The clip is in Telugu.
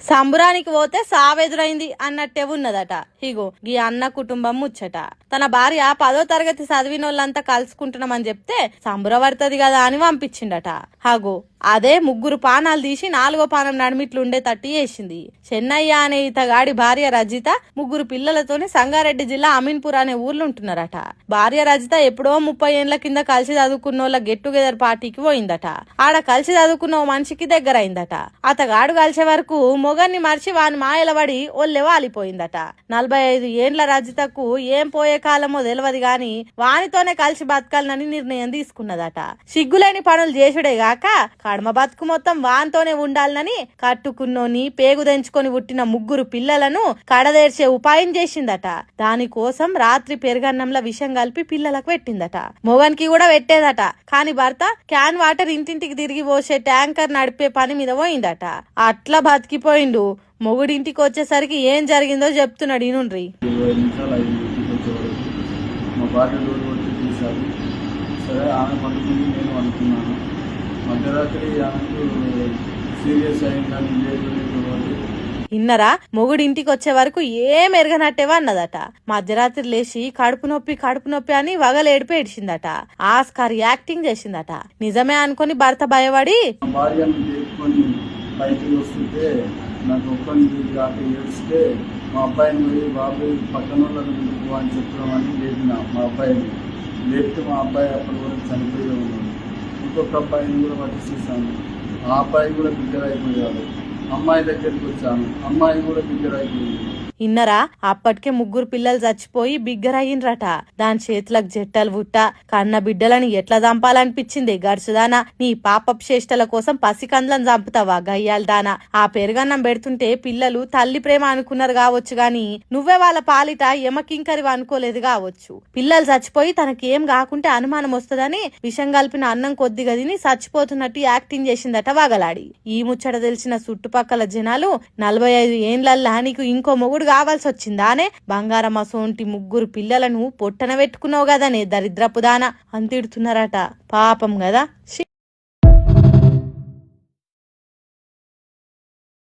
సంబురానికి పోతే సావెదురైంది అన్నట్టే ఉన్నదట. ఇగో ఈ అన్న కుటుంబం ముచ్చట. తన భార్య 10వ తరగతి చదివినోళ్ళంతా కలుసుకుంటున్నామని చెప్తే సంబురపడుతుంది కదా అని పంపించిండట. హాగో అదే 3 పానాలు తీసి 4వ పానం నడిమిట్లుండే తట్టి వేసింది. చెన్నయ్య అనే ఇతగాడి భార్య రజిత 3 పిల్లలతోని సంగారెడ్డి జిల్లా అమీన్పూర్ అనే ఊర్లో ఉంటున్నారట. భార్య రజిత ఎప్పుడో 30 ఏళ్ల కింద కలిసి చదువుకున్నోళ్ళ గెట్ టుగెదర్ పార్టీకి పోయిందట. ఆడ కలిసి చదువుకున్న ఓ మనిషికి దగ్గరైందట. అతగాడు కలిసే వరకు మొగన్ని మర్చి వాని మాయలబడి ఒళ్ళె వాలిపోయిందట. 45 ఏండ్ల రజితకు ఏం పోయే కాలమో తెలియదు గాని వానితోనే కలిసి బతకాలని నిర్ణయం తీసుకున్నదట. సిగ్గులేని పనులు చేసుడే గాక కడమ బతుకు మొత్తం వానితోనే ఉండాలని కట్టుకున్నోని పేగు తెంచుకొని పుట్టిన 3 పిల్లలను కడదేర్చే ఉపాయం చేసిందట. దానికోసం రాత్రి పెరుగన్నంలో విషం కలిపి పిల్లలకు పెట్టిందట. మొగన్కి కూడా పెట్టేదట. కాని భర్త క్యాన్ వాటర్ ఇంటింటికి తిరిగి పోసే ట్యాంకర్ నడిపే పని మీద పోయిందట. అట్లా బతికిపోయిండు. మొగుడింటికి వచ్చేసరికి ఏం జరిగిందో చెప్తున్నాడు. ఇనుండ్రి. సరే ఆమె పండుకుంది, నేను అనుకున్నాను. మధ్యరాత్రి ఆమెకు సీరియస్ అయిందని ఇన్నరా మొగుడింటికి వచ్చే వరకు ఏం ఎరగనట్టేవా అన్నదట. మధ్యరాత్రి లేచి కడుపు నొప్పి అని వగలేడిపి ఏడ్చిందట. ఆస్కార్ యాక్టింగ్ చేసిందట. నిజమే అనుకుని భర్త భయపడి బయటకు వస్తుంటే నాకు ఒక్కరిని కాక ఏడిస్తే మా అబ్బాయిని పోయి బాబు పక్కన వాళ్ళని అని చెప్తామని లేపిన. మా అబ్బాయిని లేపితే మా అబ్బాయి అప్పటి వరకు చనిపోయి ఉన్నాడు. ఇంకొక అబ్బాయిని కూడా పట్టిస్తాను. ఆ అబ్బాయి కూడా బిగ్గరైపోయాడు. అమ్మాయి దగ్గరికి వచ్చాను. అమ్మాయి కూడా బిగ్గరైపోయింది. ఇన్నరా అప్పటికే 3 పిల్లలు చచ్చిపోయి బిగ్గరయ్యిండ్రట. దాని చేతులకు జట్టలు బుట్ట కన్న బిడ్డలని ఎట్లా చంపాలనిపించింది. గడుచుదానా నీ పాపపు చేష్టల కోసం పసికండ్లను చంపుతావా గయ్యాలదానా. ఆ పెరుగన్నం పెడుతుంటే పిల్లలు తల్లి ప్రేమ అనుకున్నారు కావచ్చు గాని నువ్వే వాళ్ళ పాలిట ఎమకింకరి అనుకోలేదు కావచ్చు. పిల్లలు చచ్చిపోయి తనకేం కాకుంటే అనుమానం వస్తుందని విషం కలిపిన అన్నం కొద్దిగా తిని చచ్చిపోతున్నట్టు యాక్టింగ్ చేసిందట వగలాడి. ఈ ముచ్చట తెలిసిన చుట్టుపక్కల జనాలు 45 ఏండ్లల్లా నీకు ఇంకో మొగుడు కావాల్సి వచ్చిందానే, బంగారం అసోంటి 3 పిల్లలను పొట్టన పెట్టుకున్నావు కదనే దరిద్రపు దాన అని తిడుతున్నారట. పాపం కదా.